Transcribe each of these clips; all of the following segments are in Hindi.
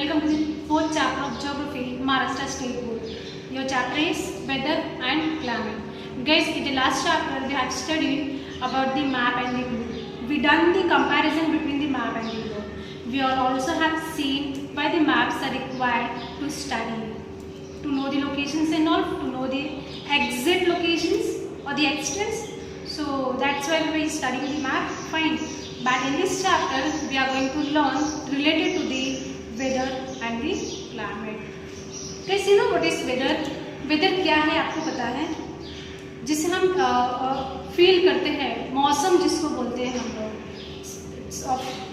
welcome to the fourth chapter of Geography, Maharashtra State Board. Your chapter is Weather and Climate. Guys, in the last chapter we have studied about the map and the globe. We done the comparison between the map and the globe. We all also have seen why the maps are required to study, to know the locations and all, to know the exit locations or the extents. So that's why we are studying the map. Fine. But in this chapter we are going to learn related to the weather and the climate. Guys, you know what is weather? Weather क्या है आपको पता है? जिसे हम फील करते हैं, मौसम जिसको बोलते हैं हम लोग,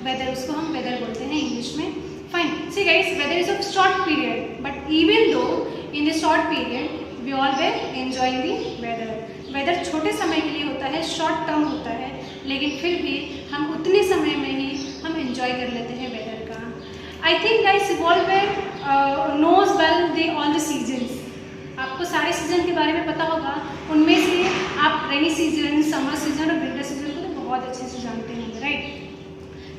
वेदर, उसको हम वेदर बोलते हैं इंग्लिश में. Fine. See guys, weather is of short period, but even though in the short period we all were enjoying the weather. Weather छोटे समय के लिए होता है, शॉर्ट टर्म होता है, लेकिन फिर भी हम उतने समय में ही हम एंजॉय कर लेते हैं वेदर का. I think guys you all were knows well the all the seasons. आपको सारे सीजन के बारे में पता होगा. उनमें से आप रेनी सीजन, समर सीजन और विंटर सीजन को तो बहुत अच्छे से जानते हैं, right?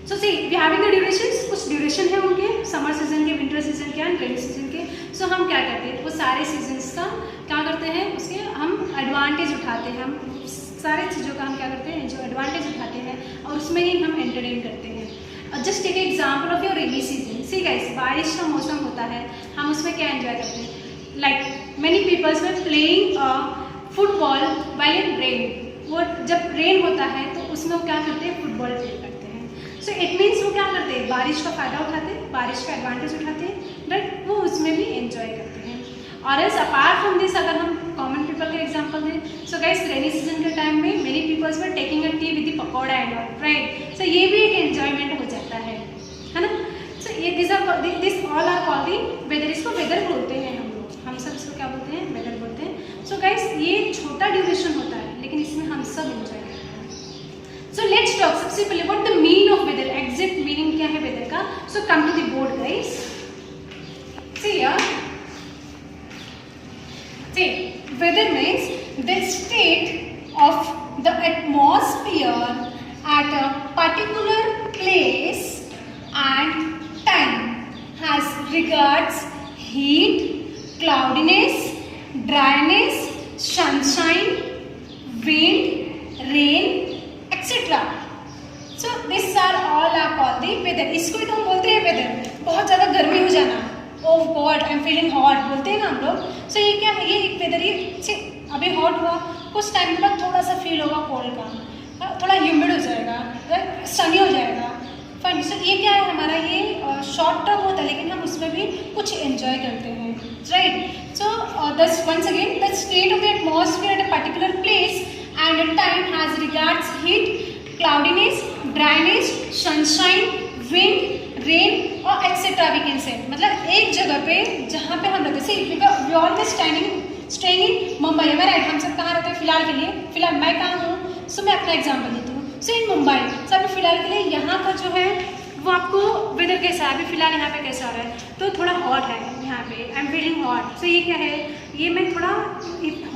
So see we having the durations. कुछ ड्यूरेशन है उनके, समर सीजन के, विंटर सीजन के एंड रेनी सीजन के. सो हम क्या करते हैं, वो सारे सीजन्स का क्या करते हैं, उसके हम एडवांटेज उठाते हैं. हम सारे चीज़ों का हम क्या करते हैं, जो एडवांटेज उठाते हैं और उसमें ही हम एंटरटेन करते हैं. Just take example of your rainy season. See guys, बारिश का मौसम होता है, हम उसमें क्या एंजॉय करते हैं. Like many peoples were playing football while in rain. वो जब रेन होता है तो उसमें वो क्या करते हैं, फुटबॉल प्ले करते हैं. सो इट मीन्स वो क्या करते हैं, बारिश का फ़ायदा उठाते हैं, बारिश का एडवांटेज उठाते हैं, बट वो उसमें भी एंजॉय करते हैं. और एल्स अपार्ट फ्रॉम दिस, अगर हम कॉमन पीपल का एग्जांपल दें, सो गाइस रेनी सीजन के टाइम में many peoples were taking a tea with the pakora and all, right? So ये भी एक एंजॉयमेंट हो जाता है ना? सो ये this all are called the weather. इसको वेदर बोलते हैं हम लोग, हम सब इसको क्या बोलते हैं, वेदर बोलते हैं. सो गाइस ये छोटा ड्यूरेशन होता है, लेकिन इसमें हम सब एंजॉय करते हैं. सो लेट्स टॉक सबसे पहले what the mean of weather. Exact meaning क्या है वेदर का? So come to the board guys. See here, see weather means the state of the atmosphere at a particular place and time as regards heat, cloudiness, dryness, sunshine, wind, rain, etc. So these are all are called the weather. इसको ही तो हम बोलते हैं weather. बहुत ज़्यादा गर्मी हो जाना, oh god I am feeling hot बोलते हैं ना हम लोग. सो ये क्या है, ये एक वेदर. ये अभी हॉट हुआ, कुछ टाइम बाद थोड़ा सा फील होगा कोल्ड का, थोड़ा ह्यूमिड हो जाएगा, सनी हो जाएगा. फाइन. सो ये क्या है हमारा, ये शॉर्ट टर्म होता है, लेकिन हम उसमें भी कुछ एंजॉय करते हैं, right? So thus once again the state of the atmosphere at a particular place and a time has regards heat, cloudiness, dryness, sunshine, wind, rain और एक्सेट्रा वी कैन से. मतलब एक जगह पे जहाँ पे हम रहते हैं, see because we always staying in Mumbai. है राइट? हम सब कहाँ रहते हैं फिलहाल के लिए? फिलहाल मैं कहाँ हूँ? सो मैं अपना एग्जाम्पल देती हूँ. सो इन मुंबई सब फिलहाल के लिए यहाँ का जो है वो आपको वेदर कैसा है, अभी फिलहाल यहाँ पे कैसा हो रहा है, तो थोड़ा हॉट है यहाँ पे. I am feeling hot. So ये क्या है, ये मैं थोड़ा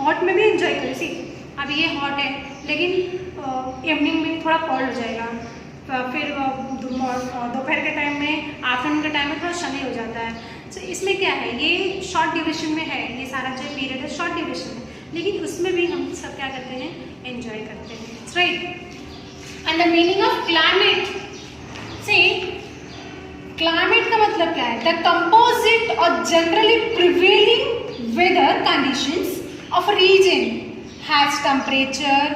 हॉट में भी एंजॉय करूँ. सी अभी ये हॉट है, लेकिन इवनिंग में थोड़ा कोल्ड हो जाएगा, फिर दोपहर के टाइम में, आफ्टरनून के टाइम में थोड़ा सनी हो जाता है. तो इसमें क्या है, ये शॉर्ट ड्यूरेशन में है, ये सारा जो पीरियड है शॉर्ट ड्यूरेशन है, लेकिन उसमें भी हम सब क्या करते हैं, एंजॉय करते हैं, right? And the meaning of climate. See climate का मतलब क्या है, द कंपोजिट और generally prevailing weather conditions of region has temperature,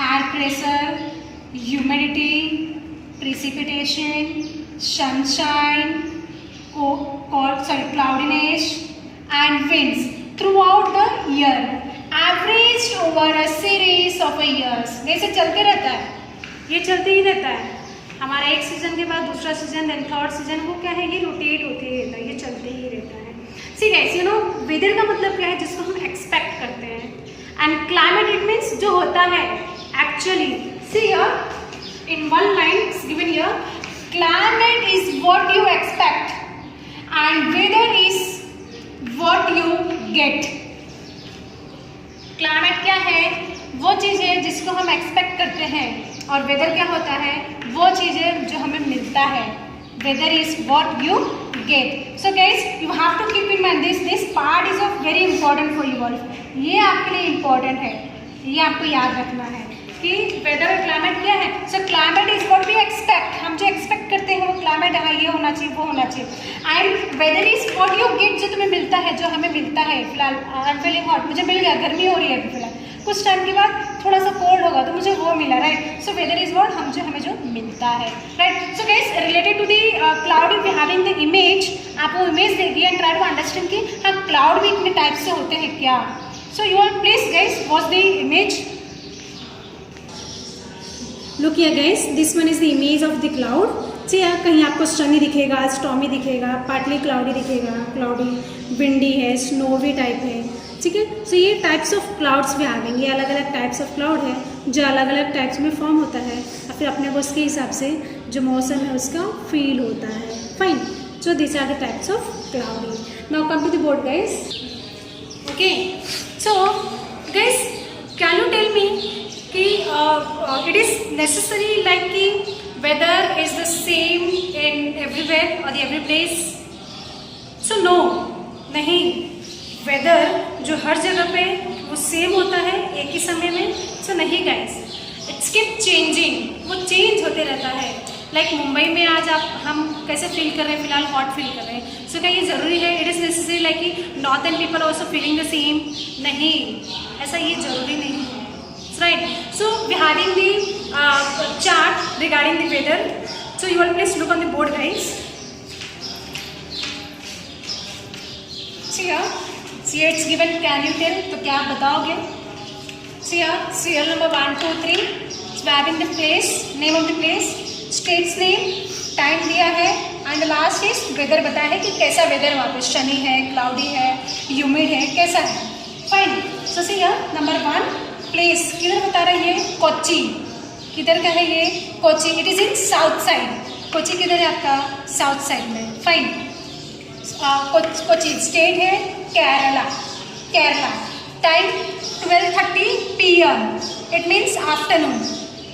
air pressure, humidity, precipitation, sunshine, cloudiness and winds throughout the year, averaged over a series of years. जैसे चलते रहता है, ये चलते ही रहता है. हमारा एक सीजन के बाद दूसरा सीजन, देन थर्ड सीजन, वो क्या है, ये रोटेट होते ही रहता है, ये चलते ही रहता है. See guys, you know whether का मतलब क्या है, जिसको हम एक्सपेक्ट करते हैं. एंड क्लाइमेट इट मीन्स जो होता है actually. See here, in one line it's given here, climate is what you expect and weather is what you get. Climate क्या है, वो चीज़ है जिसको हम एक्सपेक्ट करते हैं, और वेदर क्या होता है, वो चीज़ है जो हमें मिलता है. weather is what you get. So guys, you have to keep in mind this part is of very important for you all. ये आपके लिए important है, ये आपको याद रखना है कि वेदर और क्लाइमेट क्या है. So climate is what we expect, हम जो एक्सपेक्ट करते हैं वो क्लाइमेट है, ये होना चाहिए, वो होना चाहिए. And weather is what you get, जो तुम्हें मिलता है, जो हमें मिलता है. फिलहाल आई एम फीलिंग हॉट, मुझे मिल गया, गर्मी हो रही है अभी फिलहाल, कुछ टाइम के बाद थोड़ा सा कोल्ड होगा तो मुझे वो मिला, right. So weather is what हमें जो मिलता है, right. So guys, related to the cloud we having the image, आप वो इमेज देखिए एंड ट्राई टू अंडरस्टैंड कि हाँ क्लाउड भी इतने टाइप से होते हैं क्या. So you all please guys watch the image. Look here guys, this one is the image of the cloud. See कहीं आपको sunny दिखेगा, stormy दिखेगा, partly cloudy दिखेगा, cloudy, windy है, snowy type है, ठीक है. So ये types of clouds भी आएंगे, ये अलग अलग types of cloud है जो अलग अलग types में form होता है और फिर अपने को उसके हिसाब से जो मौसम है उसका feel होता है. Fine. So these are the types of cloudy. Now come to the board guys. Okay. So guys, can you tell me कि it is necessary like कि weather is the same in everywhere or the every place? So no, नहीं. weather जो हर जगह पे वो सेम होता है एक ही समय में. So नहीं guys, it's keep changing, वो चेंज होते रहता है. लाइक मुंबई में आज हम कैसे फील कर रहे हैं, फिलहाल हॉट फील कर रहे हैं. सो क्या ये ज़रूरी है, इट इज़ नेसेसरी लाइक कि northern people also feeling the same? नहीं, ऐसा ये ज़रूरी नहीं है, right. So we having the chart regarding the weather. So you all please look on the board guys. See here it's given, can you tell, तो क्या आप बताओगे? See here serial number 1 2 3. So we having the place, name of the place, state's name, time दिया है एंड लास्ट इज वेदर बताया है कि कैसा वेदर वहाँ पे, शनी है, क्लाउडी है, ह्यूमिड है, कैसा है. Fine. So see here number 1 place किधर बता रही है, कोच्चि. किधर का है ये, Kochi. It is in south side. Kochi किधर है आपका, साउथ साइड में. फाइन. कोच्चि. स्टेट है Kerala. Kerala. Time 12:30 PM. It means afternoon.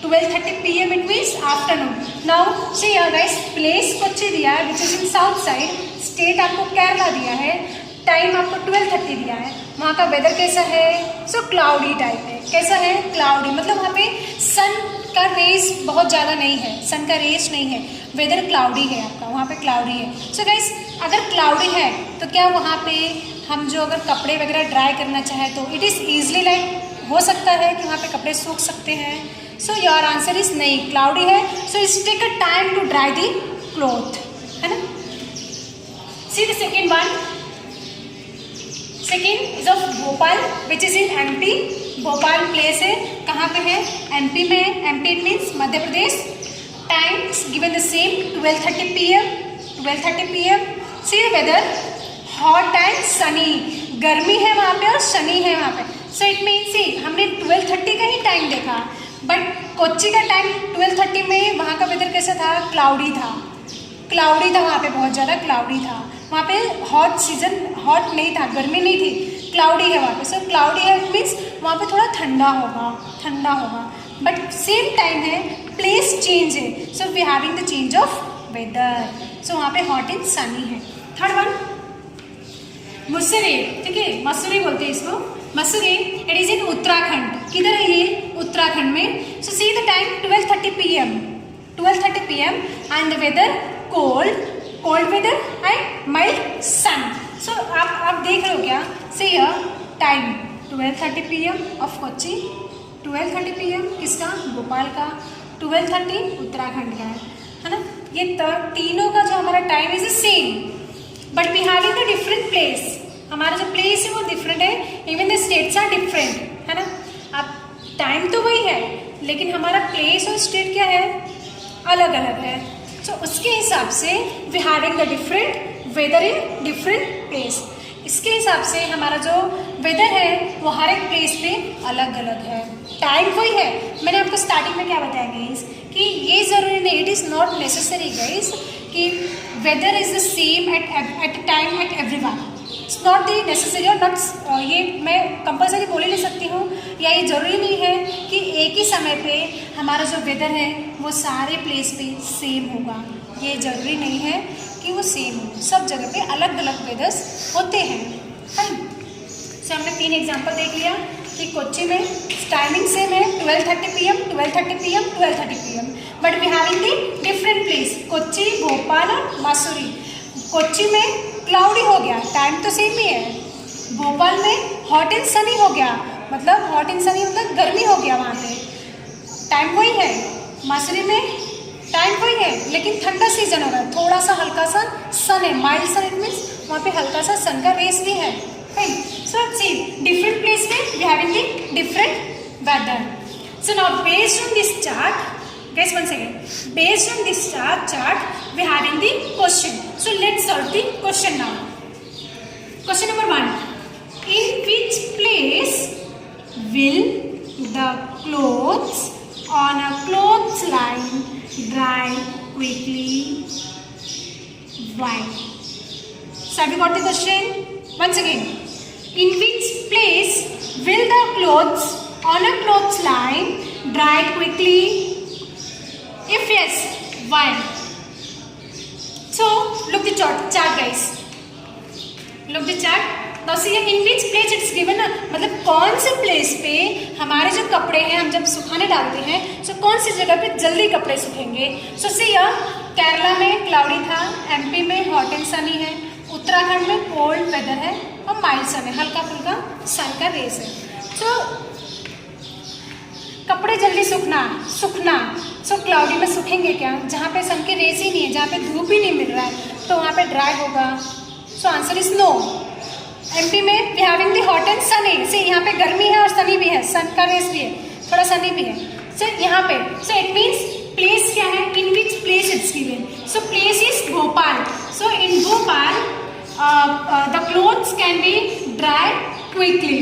12:30 PM it means afternoon. Now see here guys, place Kochi दिया है which is in south side. State आपको केरला दिया है. टाइम आपको 12:30 दिया है. वहाँ का वेदर कैसा है, सो क्लाउडी टाइप है. कैसा है, क्लाउडी. मतलब वहाँ पे सन का रेस बहुत ज़्यादा नहीं है, सन का रेस नहीं है, वेदर क्लाउडी है आपका, वहाँ पे क्लाउडी है. सो गाइस, अगर क्लाउडी है तो क्या वहाँ पे हम जो अगर कपड़े वगैरह ड्राई करना चाहें तो इट इज़ ईजली लाइक हो सकता है कि वहाँ पे कपड़े सूख सकते हैं. सो योर आंसर इज नहीं, क्लाउडी है. So it's take a time to dry the cloth, है ना. See the second one. Second is of Bhopal which is in MP. Bhopal place है, कहाँ पे है, MP में है. MP it means Madhya Pradesh. Time given the same 12:30 PM. 12:30 PM. See the weather hot and sunny. गर्मी है वहाँ पे और शनी है वहाँ पे. सो इट मीन्स सी हमने 12:30 का ही टाइम देखा, बट कोच्चि का टाइम 12:30 में वहाँ का वेदर कैसा था, क्लाउडी था. क्लाउडी था वहाँ पे, बहुत ज़्यादा क्लाउडी था वहाँ पे. हॉट सीजन, हॉट नहीं था, गर्मी नहीं थी, क्लाउडी है वहाँ पे. सो क्लाउडी है इट मीन्स वहाँ पे थोड़ा ठंडा होगा, ठंडा होगा. बट सेम टाइम है, प्लेस चेंज है. So we having the change of weather. So वहाँ पे हॉट एंड सनी है. Third one Mussoorie. ठीक है, मसूरी बोलते हैं इसको, Mussoorie. It is in Uttarakhand. किधर है ये, उत्तराखंड में. So see the time 12:30 PM. 12:30 PM and the weather cold, cold weather and mild सन. सो आप देख रहे हो क्या, से here time 12:30 PM of Kochi, 12:30 PM किसका, भोपाल का, 12:30 उत्तराखंड का है ना. ये तीनों का जो हमारा time is same, but we having the different place. हमारा जो प्लेस है वो डिफरेंट है, even the states are different, है ना. अब टाइम तो वही है लेकिन हमारा प्लेस और स्टेट क्या है, अलग अलग है. सो उसके हिसाब से we having the different weather in different place. इसके हिसाब से हमारा जो वेदर है वो हर एक प्लेस पे अलग अलग है. टाइम वही है. मैंने आपको स्टार्टिंग में क्या बताया गाइस कि ये ज़रूरी नहीं, it is not necessary guys कि weather is the same at time at everyone. It's not the necessary और नॉट, ये मैं कंपल्सरी बोल ही नहीं सकती हूँ, या ये ज़रूरी नहीं है कि एक ही समय पे हमारा जो वेदर है वो सारे प्लेस पे सेम होगा. ये जरूरी नहीं है कि वो सेम हो, सब जगह पे अलग अलग वेदर्स होते हैं। सो हमने 3 एग्जाम्पल देख लिया कि कोच्चि में टाइमिंग सेम है 12:30 PM, 12:30 PM, 12:30 PM, but we having the different place, Kochi, Bhopal और मसूरी। कोच्चि में क्लाउडी हो गया, टाइम तो सेम ही है। भोपाल में हॉट एंड सनी हो गया, मतलब हॉट एंड सनी मतलब गर्मी हो गया, वहाँ पे टाइम वही है। मसूरी में टाइम वही है लेकिन ठंडा सीजन हो रहा है, थोड़ा सा हल्का सा सन है, माइल्ड सन, इट मीन्स वहाँ पे हल्का सा सन का रेस भी है। So see, different place में we having the different weather. So now based on this chart, guys once again, based on this chart we having the question. So let's solve the question now. Question number 1. In which place will the clothes on a clothes line dry quickly? Why? So have you got the question? Once again, in which place will the clothes on a clothes line dry quickly? If yes, why? So look the chart guys. Look the chart. Now see in which place it's given ना, मतलब कौन से प्लेस पे हमारे जो कपड़े हैं हम जब सुखाने डालते हैं, so कौन सी जगह पे जल्दी कपड़े सूखेंगे? So see केरला में क्लाउडी था, MP में हॉट एंड सनी है, उत्तराखंड में कोल्ड वेदर है और माइल्ड सन है, हल्का फुल्का सन का रेस है। तो कपड़े जल्दी सूखना सो क्लाउडी में सूखेंगे क्या? जहाँ पे सन की रेस ही नहीं है, जहाँ पे धूप ही नहीं मिल रहा है, तो वहाँ पे ड्राई होगा। So answer is no. MP में we having the hot and sunny, से यहाँ पे गर्मी है और सनी भी है, सन का रेस भी है, थोड़ा सनी भी है। सो यहाँ पे सो इट मीन्स प्लेस क्या है, in which place it's given. So place is Bhopal. So in Bhopal the clothes can be dry quickly.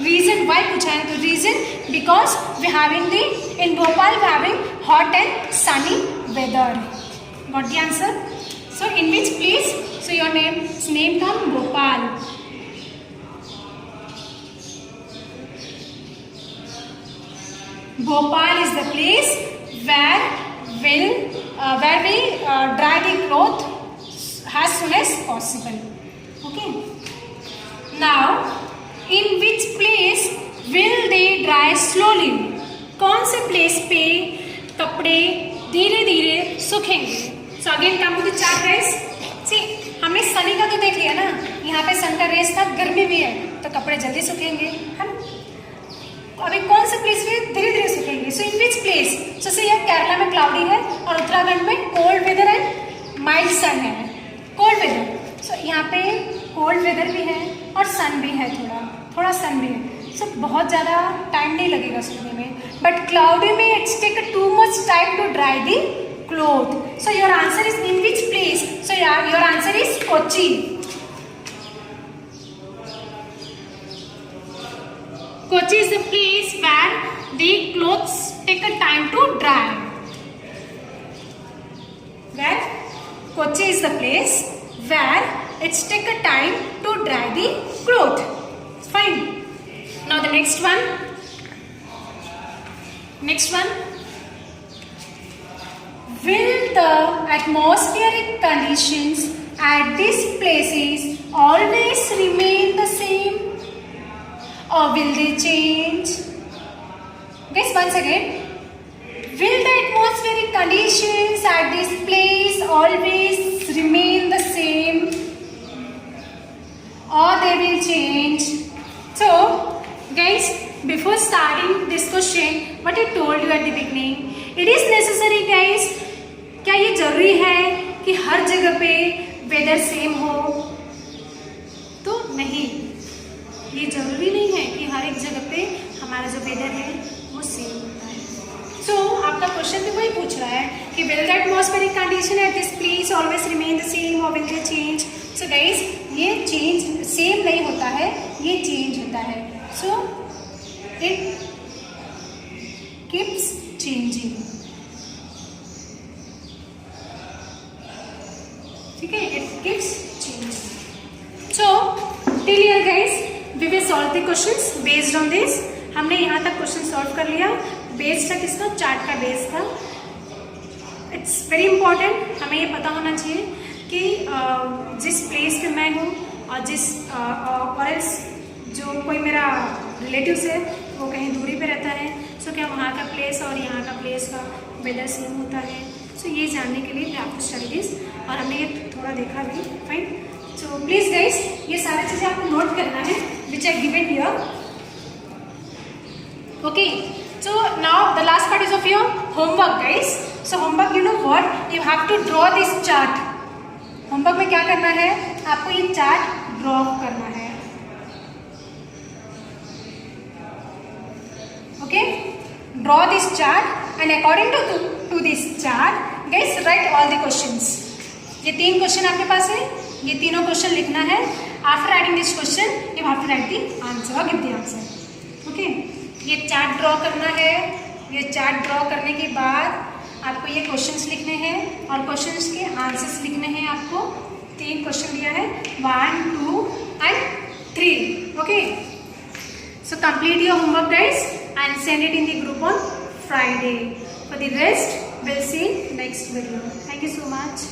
Reason why पूछा है, तो reason because we having the in Bhopal we having hot and sunny weather. Got the answer? So in which place? So your name come Bhopal. Bhopal is the place where we dry the cloth as soon as possible. Okay. Now, in which place will they dry slowly? कौन से प्लेस पे कपड़े धीरे धीरे सूखेंगे? So again come to the chart guys. See, हमने सनी का तो देख लिया ना, यहाँ पे सन का रेस था, गर्मी भी है, तो कपड़े जल्दी सूखेंगे। हम अभी कौन से प्लेस पे धीरे धीरे सूखेंगे? So in which place? So see यहाँ केरला में क्लाउडी है और उत्तराखंड में कोल्ड वेदर है, माइल्ड सन है, कोल्ड वेदर। सो यहाँ पे कोल्ड वेदर भी है और सन भी है, थोड़ा सन भी है। सो बहुत ज़्यादा टाइम नहीं लगेगा सूखने में, बट क्लाउडी में it's take too much time to dry the cloth. So your answer is in which place? So your answer is Kochi. Kochi is the place where the clothes take a time to dry. Where Kochi is the place where it's take a time to dry the cloth. Fine. Now the next one. Will the atmospheric conditions at these places always remain the same? Or will they change? Guys, once again, will the atmospheric conditions at this place always remain the same? Or they will change? So, guys, before starting this question, what I told you at the beginning, it is necessary, guys, क्या ये जरूरी है कि हर जगह पे वेदर सेम हो? तो नहीं, ये जरूरी नहीं है कि हर एक जगह पे हमारा जो वेदर है वो सेम होता है। सो आपका क्वेश्चन भी वही पूछ रहा है कि will the atmospheric condition at this place always remain the same और will they change? So guys, ये चेंज सेम नहीं होता है, ये चेंज होता है। So it keeps changing. ठीक है, it keeps changing. So till here guys we will solve the questions based on this. हमने यहाँ तक क्वेश्चन सॉल्व कर लिया। बेस था किसका? चार्ट का बेस था। इट्स वेरी इंपॉर्टेंट, हमें ये पता होना चाहिए कि जिस प्लेस पे मैं हूँ और जिस और एल्स जो कोई मेरा रिलेटिव्स है वो कहीं दूरी पे रहता है, सो क्या वहाँ का प्लेस और यहाँ का प्लेस का वेदर सेम होता है। सो ये जानने के लिए we have to study this, और हमने ये थोड़ा देखा भी। फाइन, सो प्लीज गाइस ये सारी चीज़ें आपको नोट करना है which I given here. Okay, so now the last part is of your homework guys. So homework, you know what, you have to draw this chart. Homework में क्या करना है, आपको ये चार्ट ड्रॉ करना है। Okay, draw this chart and according to this chart guys write all the questions. ये 3 क्वेश्चन आपके पास है, ये तीनों क्वेश्चन लिखना है। After writing this question you have to write the answer और गिव द आंसर। ओके, ये चार्ट ड्रॉ करना है। ये चार्ट ड्रॉ करने के बाद आपको ये क्वेश्चंस लिखने हैं और क्वेश्चंस के आंसर्स लिखने हैं। आपको 3 क्वेश्चन दिया है, 1, 2 and 3। Okay, so complete your homework guys and send it in the group on Friday. For the rest we'll see next video. Thank you so much.